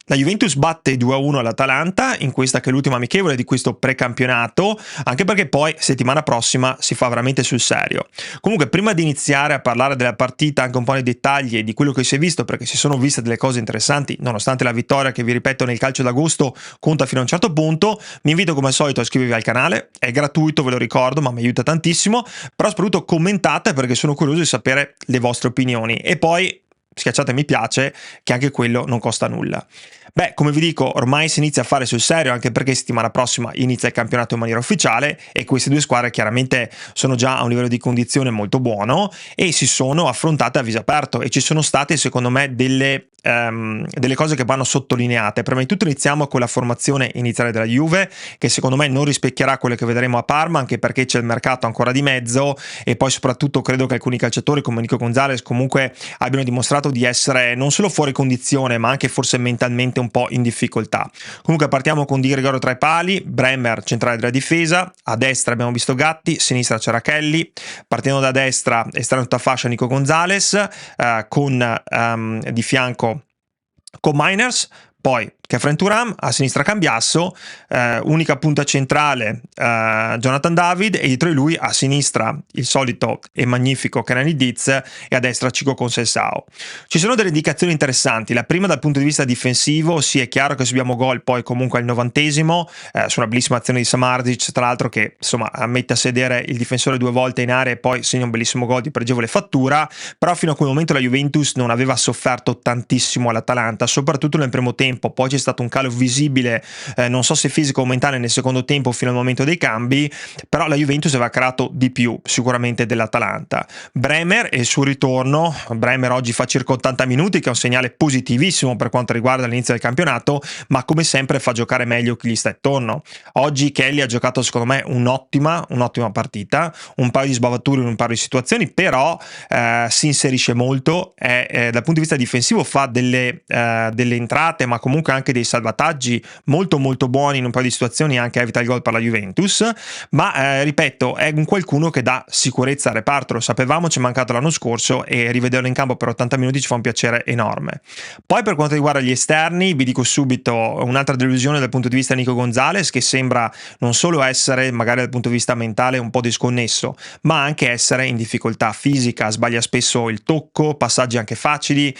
La Juventus batte 2-1 l'Atalanta in questa che è l'ultima amichevole di questo precampionato, anche perché poi settimana prossima si fa veramente sul serio. Comunque, prima di iniziare a parlare della partita, anche un po' nei dettagli e di quello che si è visto, perché si sono viste delle cose interessanti, nonostante la vittoria che vi ripeto nel calcio d'agosto conta fino a un certo punto, vi invito come al solito a iscrivervi al canale, è gratuito, ve lo ricordo, ma mi aiuta tantissimo, però soprattutto commentate perché sono curioso di sapere le vostre opinioni e poi schiacciate mi piace, che anche quello non costa nulla. Beh, come vi dico, ormai si inizia a fare sul serio, anche perché settimana prossima inizia il campionato in maniera ufficiale e queste due squadre chiaramente sono già a un livello di condizione molto buono e si sono affrontate a viso aperto e ci sono state secondo me delle cose che vanno sottolineate. Prima di tutto iniziamo con la formazione iniziale della Juve, che secondo me non rispecchierà quello che vedremo a Parma, anche perché c'è il mercato ancora di mezzo e poi soprattutto credo che alcuni calciatori come Nico Gonzalez comunque abbiano dimostrato di essere non solo fuori condizione ma anche forse mentalmente un po' in difficoltà. Comunque partiamo con Di Gregorio tra i pali, Bremer centrale della difesa, a destra abbiamo visto Gatti, a sinistra c'era Kelly, partendo da destra esterno tutta fascia Nico Gonzalez, con di fianco con Miners, poi Khéphren Thuram, a sinistra Cambiasso, unica punta centrale Jonathan David e dietro di lui a sinistra il solito e magnifico Kenany Diz e a destra Chico Conceição. Ci sono delle indicazioni interessanti, la prima dal punto di vista difensivo, sì è chiaro che subiamo gol poi comunque al 90esimo, su una bellissima azione di Samardzic tra l'altro che insomma mette a sedere il difensore due volte in area e poi segna un bellissimo gol di pregevole fattura, però fino a quel momento la Juventus non aveva sofferto tantissimo all'Atalanta, soprattutto nel primo tempo, poi c'è stato un calo visibile, non so se fisico o mentale nel secondo tempo fino al momento dei cambi, però la Juventus aveva creato di più sicuramente dell'Atalanta. Bremer e il suo ritorno, Bremer oggi fa circa 80 minuti che è un segnale positivissimo per quanto riguarda l'inizio del campionato, ma come sempre fa giocare meglio chi gli sta attorno. Oggi Kelly ha giocato secondo me un'ottima partita, un paio di sbavature in un paio di situazioni, però si inserisce molto, dal punto di vista difensivo fa delle entrate ma comunque anche dei salvataggi molto molto buoni in un paio di situazioni, anche evita il gol per la Juventus, ma ripeto è un qualcuno che dà sicurezza al reparto, lo sapevamo, ci è mancato l'anno scorso e rivederlo in campo per 80 minuti ci fa un piacere enorme. Poi per quanto riguarda gli esterni vi dico subito un'altra delusione dal punto di vista di Nico Gonzalez, che sembra non solo essere magari dal punto di vista mentale un po' disconnesso ma anche essere in difficoltà fisica, sbaglia spesso il tocco, passaggi anche facili,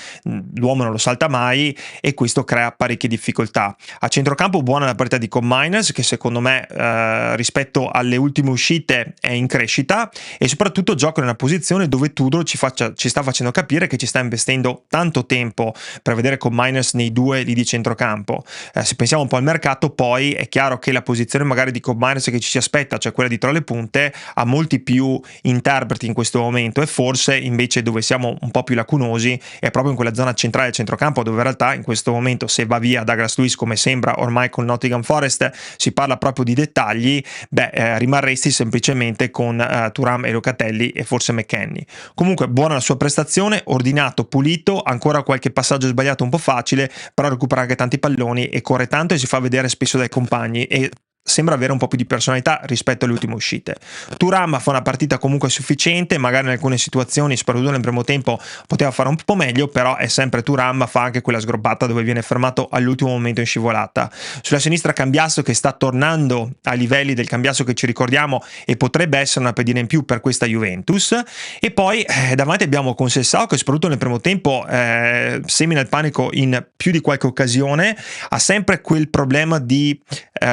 l'uomo non lo salta mai e questo crea parecchie difficoltà. A centrocampo buona la partita di Miners che secondo me rispetto alle ultime uscite è in crescita e soprattutto gioca in una posizione dove Tudor ci sta facendo capire che ci sta investendo tanto tempo per vedere Miners nei due lì di centrocampo. Se pensiamo un po' al mercato poi è chiaro che la posizione magari di Miners che ci si aspetta, cioè quella dietro le punte, ha molti più interpreti in questo momento e forse invece dove siamo un po' più lacunosi è proprio in quella zona centrale del centrocampo dove in realtà in questo momento se va via Douglas Luiz come sembra ormai con Nottingham Forest si parla proprio di dettagli, rimarresti semplicemente con Thuram e Locatelli e forse McKennie. Comunque buona la sua prestazione, ordinato, pulito, ancora qualche passaggio sbagliato un po' facile, però recupera anche tanti palloni e corre tanto e si fa vedere spesso dai compagni e sembra avere un po' più di personalità rispetto alle ultime uscite. Thuram fa una partita comunque sufficiente, magari in alcune situazioni, soprattutto nel primo tempo, poteva fare un po' meglio, però è sempre Thuram, fa anche quella sgrobbata dove viene fermato all'ultimo momento in scivolata. Sulla sinistra Cambiasso che sta tornando ai livelli del Cambiasso che ci ricordiamo e potrebbe essere una pedina in più per questa Juventus. E poi davanti abbiamo Conceição che soprattutto nel primo tempo semina il panico in più di qualche occasione, ha sempre quel problema di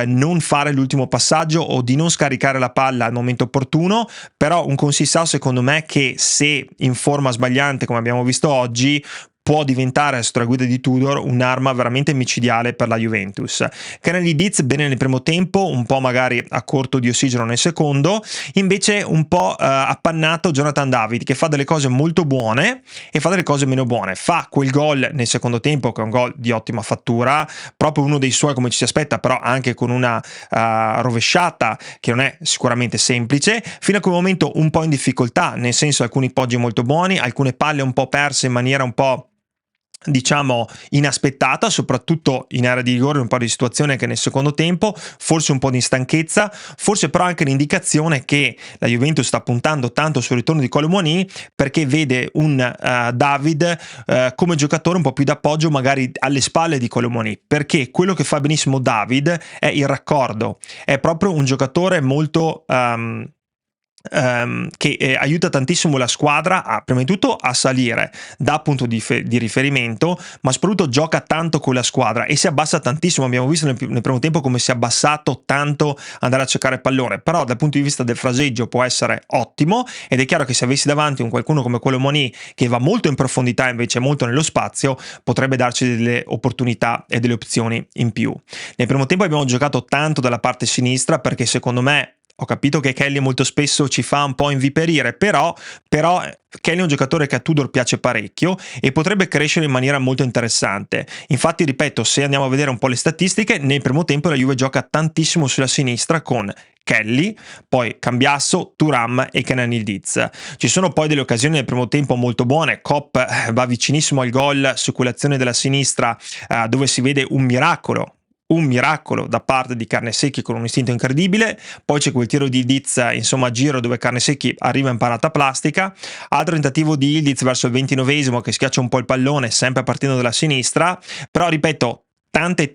non fare l'ultimo passaggio o di non scaricare la palla al momento opportuno, però un Conceição secondo me che se in forma sbagliante come abbiamo visto oggi può diventare sotto la guida di Tudor un'arma veramente micidiale per la Juventus. Kenany Diz bene nel primo tempo, un po' magari a corto di ossigeno nel secondo, invece un po' appannato Jonathan David che fa delle cose molto buone e fa delle cose meno buone. Fa quel gol nel secondo tempo che è un gol di ottima fattura, proprio uno dei suoi come ci si aspetta, però anche con una rovesciata che non è sicuramente semplice, fino a quel momento un po' in difficoltà, nel senso alcuni poggi molto buoni, alcune palle un po' perse in maniera un po' diciamo inaspettata, soprattutto in area di rigore, un po' di situazione che nel secondo tempo, forse un po' di stanchezza, forse però anche l'indicazione che la Juventus sta puntando tanto sul ritorno di Kolo Muani, perché vede un David come giocatore un po' più d'appoggio magari alle spalle di Kolo Muani, perché quello che fa benissimo David è il raccordo, è proprio un giocatore molto che aiuta tantissimo la squadra prima di tutto a salire da punto di riferimento, ma soprattutto gioca tanto con la squadra e si abbassa tantissimo. Abbiamo visto nel primo tempo come si è abbassato tanto andare a cercare il pallone, però dal punto di vista del fraseggio può essere ottimo, ed è chiaro che se avessi davanti un qualcuno come quello Muani che va molto in profondità invece molto nello spazio, potrebbe darci delle opportunità e delle opzioni in più. Nel primo tempo abbiamo giocato tanto dalla parte sinistra, perché secondo me ho capito che Kelly molto spesso ci fa un po' inviperire, però Kelly è un giocatore che a Tudor piace parecchio e potrebbe crescere in maniera molto interessante. Infatti, ripeto, se andiamo a vedere un po' le statistiche, nel primo tempo la Juve gioca tantissimo sulla sinistra con Kelly, poi Cambiasso, Thuram e Kenan Yildiz. Ci sono poi delle occasioni nel primo tempo molto buone. Kopp va vicinissimo al gol su quell'azione della sinistra dove si vede un miracolo da parte di Carnesecchi con un istinto incredibile. Poi c'è quel tiro di Yildiz, insomma a giro, dove Carnesecchi arriva in parata plastica. Altro tentativo di Yildiz verso il 29esimo che schiaccia un po' il pallone, sempre partendo dalla sinistra, però ripeto, tante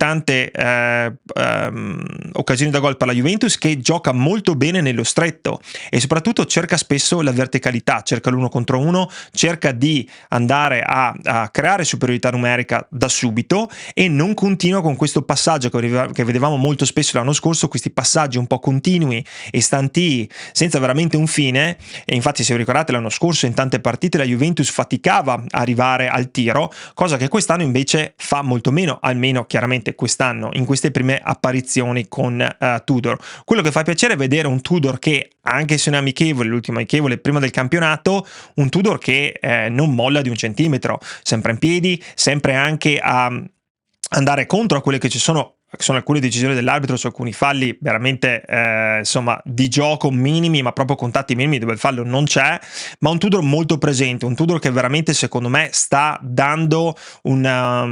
occasioni da gol per la Juventus, che gioca molto bene nello stretto e soprattutto cerca spesso la verticalità, cerca l'1 contro 1, cerca di andare a creare superiorità numerica da subito e non continua con questo passaggio che vedevamo molto spesso l'anno scorso, questi passaggi un po' continui e stantii senza veramente un fine. E infatti, se vi ricordate, l'anno scorso in tante partite la Juventus faticava a arrivare al tiro, cosa che quest'anno invece fa molto meno, almeno chiaramente quest'anno in queste prime apparizioni con Tudor. Quello che fa piacere è vedere un Tudor che, anche se non è amichevole, l'ultimo amichevole prima del campionato, un Tudor che non molla di un centimetro, sempre in piedi, sempre anche a andare contro a quelle che sono alcune decisioni dell'arbitro su alcuni falli veramente insomma di gioco minimi, ma proprio contatti minimi dove il fallo non c'è, ma un Tudor molto presente, un Tudor che veramente secondo me sta dando una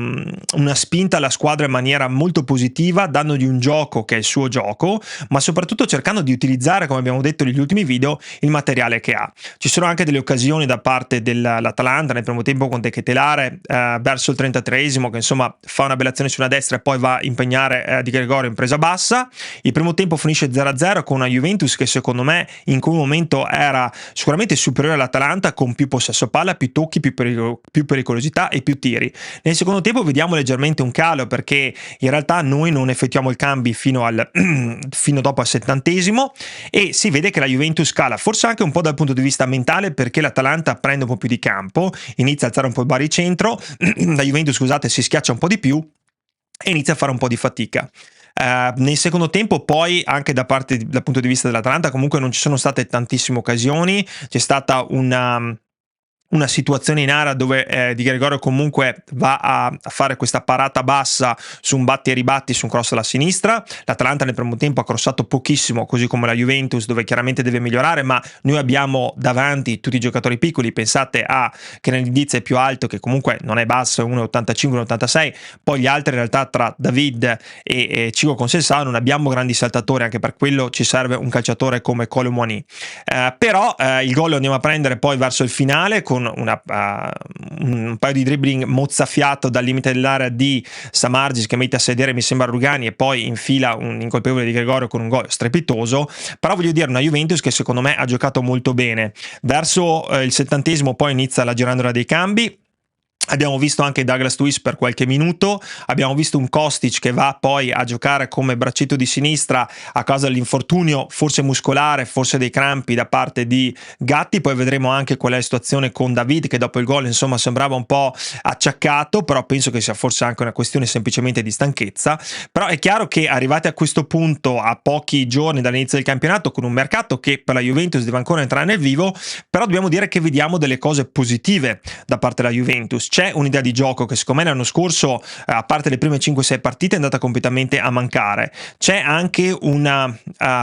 spinta alla squadra in maniera molto positiva, dandogli un gioco che è il suo gioco, ma soprattutto cercando di utilizzare, come abbiamo detto negli ultimi video, il materiale che ha. Ci sono anche delle occasioni da parte dell'Atalanta nel primo tempo con De Ketelare verso il 33esimo, che insomma fa una bella azione sulla destra e poi va a impegnare Di Gregorio in presa bassa. Il primo tempo finisce 0-0 con una Juventus che secondo me in quel momento era sicuramente superiore all'Atalanta, con più possesso palla, più tocchi, più pericolosità e più tiri. Nel secondo tempo vediamo leggermente un calo, perché in realtà noi non effettuiamo i cambi fino dopo al 70esimo e si vede che la Juventus cala, forse anche un po' dal punto di vista mentale, perché l'Atalanta prende un po' più di campo, inizia a alzare un po' il baricentro, la Juventus, scusate, si schiaccia un po' di più e inizia a fare un po' di fatica. Nel secondo tempo poi anche dal punto di vista dell'Atalanta comunque non ci sono state tantissime occasioni, c'è stata una situazione in area dove Di Gregorio comunque va a fare questa parata bassa su un batti e ribatti su un cross alla sinistra. L'Atalanta nel primo tempo ha crossato pochissimo, così come la Juventus, dove chiaramente deve migliorare, ma noi abbiamo davanti tutti i giocatori piccoli. Pensate a Kenan Yildiz è più alto, che comunque non è basso, è 1,85, 1,86, poi gli altri in realtà tra David e Chico Conceição non abbiamo grandi saltatori, anche per quello ci serve un calciatore come Kolo Muani. Però il gol lo andiamo a prendere poi verso il finale con un paio di dribbling mozzafiato dal limite dell'area di Samardzis, che mette a sedere mi sembra Rugani e poi infila un incolpevole Di Gregorio con un gol strepitoso. Però voglio dire, una Juventus che secondo me ha giocato molto bene. Verso il 70esimo poi inizia la girandola dei cambi. Abbiamo visto anche Douglas Luiz per qualche minuto, abbiamo visto un Kostic che va poi a giocare come braccetto di sinistra a causa dell'infortunio, forse muscolare, forse dei crampi da parte di Gatti. Poi vedremo anche qual è la situazione con David, che dopo il gol insomma sembrava un po' acciaccato, però penso che sia forse anche una questione semplicemente di stanchezza. Però è chiaro che arrivati a questo punto, a pochi giorni dall'inizio del campionato, con un mercato che per la Juventus deve ancora entrare nel vivo, però dobbiamo dire che vediamo delle cose positive da parte della Juventus. C'è un'idea di gioco che secondo me l'anno scorso, a parte le prime 5-6 partite, è andata completamente a mancare. C'è anche una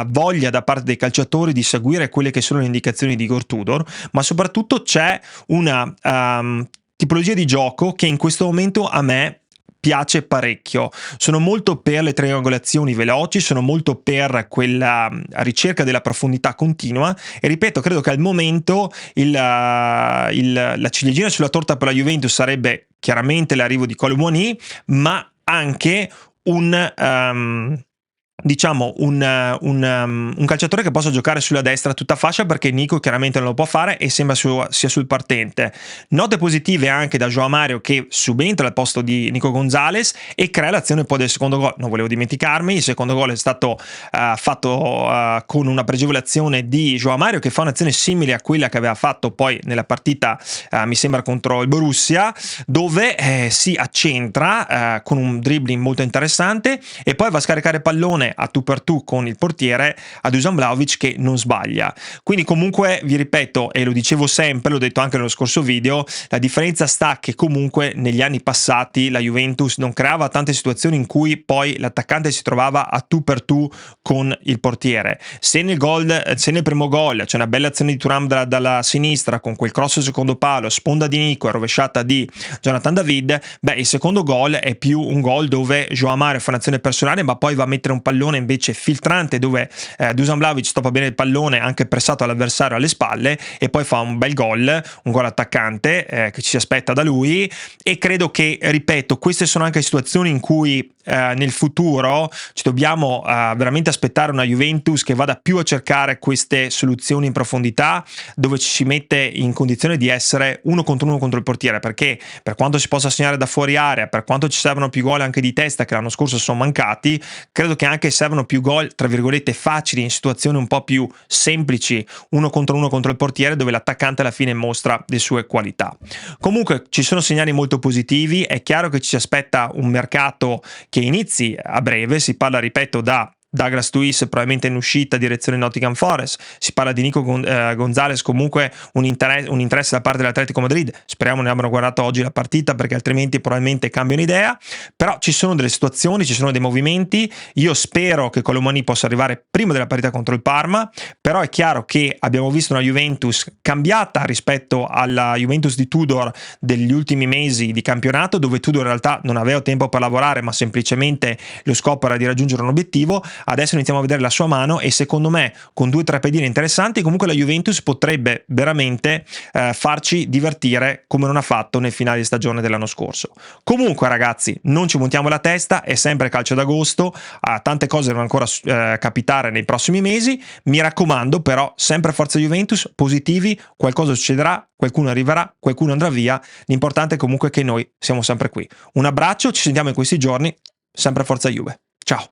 voglia da parte dei calciatori di seguire quelle che sono le indicazioni di Igor Tudor, ma soprattutto c'è una tipologia di gioco che in questo momento a me piace parecchio. Sono molto per le triangolazioni veloci, sono molto per quella ricerca della profondità continua e ripeto, credo che al momento la ciliegina sulla torta per la Juventus sarebbe chiaramente l'arrivo di Kolo Muani, ma anche diciamo un calciatore che possa giocare sulla destra a tutta fascia, perché Nico chiaramente non lo può fare e sembra sia sul partente. Note positive anche da João Mario, che subentra al posto di Nico Gonzalez e crea l'azione poi del secondo gol. Non volevo dimenticarmi, il secondo gol è stato fatto con una pregevolazione di João Mario, che fa un'azione simile a quella che aveva fatto poi nella partita mi sembra contro il Borussia, dove si accentra con un dribbling molto interessante e poi va a scaricare pallone a tu per tu con il portiere, a Dusan Vlahovic, che non sbaglia. Quindi comunque vi ripeto, e lo dicevo sempre, l'ho detto anche nello scorso video, la differenza sta che comunque negli anni passati la Juventus non creava tante situazioni in cui poi l'attaccante si trovava a tu per tu con il portiere. Se nel primo gol c'è una bella azione di Thuram dalla sinistra con quel cross al secondo palo, sponda di Nico e rovesciata di Jonathan David, il secondo gol è più un gol dove João Mario fa un'azione personale ma poi va a mettere un pallone invece filtrante, dove Dusan Vlahovic stoppa bene il pallone anche pressato all'avversario alle spalle e poi fa un bel gol, un gol attaccante che ci si aspetta da lui. E credo che, ripeto, queste sono anche situazioni in cui nel futuro ci dobbiamo veramente aspettare una Juventus che vada più a cercare queste soluzioni in profondità, dove ci si mette in condizione di essere uno contro il portiere, perché per quanto si possa segnare da fuori area, per quanto ci servono più gol anche di testa che l'anno scorso sono mancati, credo che anche servono più gol tra virgolette facili in situazioni un po' più semplici, uno contro il portiere, dove l'attaccante alla fine mostra le sue qualità. Comunque ci sono segnali molto positivi, è chiaro che ci si aspetta un mercato che inizi a breve, si parla, ripeto, da Douglas Luiz probabilmente in uscita direzione Nottingham Forest, si parla di Nico Gonzalez, comunque un interesse da parte dell'Atletico Madrid. Speriamo ne abbiano guardato oggi la partita, perché altrimenti probabilmente cambiano idea. Però ci sono delle situazioni, ci sono dei movimenti. Io spero che Kolo Muani possa arrivare prima della partita contro il Parma, però è chiaro che abbiamo visto una Juventus cambiata rispetto alla Juventus di Tudor degli ultimi mesi di campionato, dove Tudor in realtà non aveva tempo per lavorare, ma semplicemente lo scopo era di raggiungere un obiettivo. Adesso iniziamo a vedere la sua mano e secondo me con 2 o 3 pedine interessanti comunque la Juventus potrebbe veramente farci divertire come non ha fatto nel finale di stagione dell'anno scorso. Comunque ragazzi, non ci montiamo la testa, è sempre calcio d'agosto, tante cose devono ancora capitare nei prossimi mesi. Mi raccomando però, sempre forza Juventus, positivi, qualcosa succederà, qualcuno arriverà, qualcuno andrà via, l'importante è comunque che noi siamo sempre qui. Un abbraccio, ci sentiamo in questi giorni, sempre forza Juve. Ciao!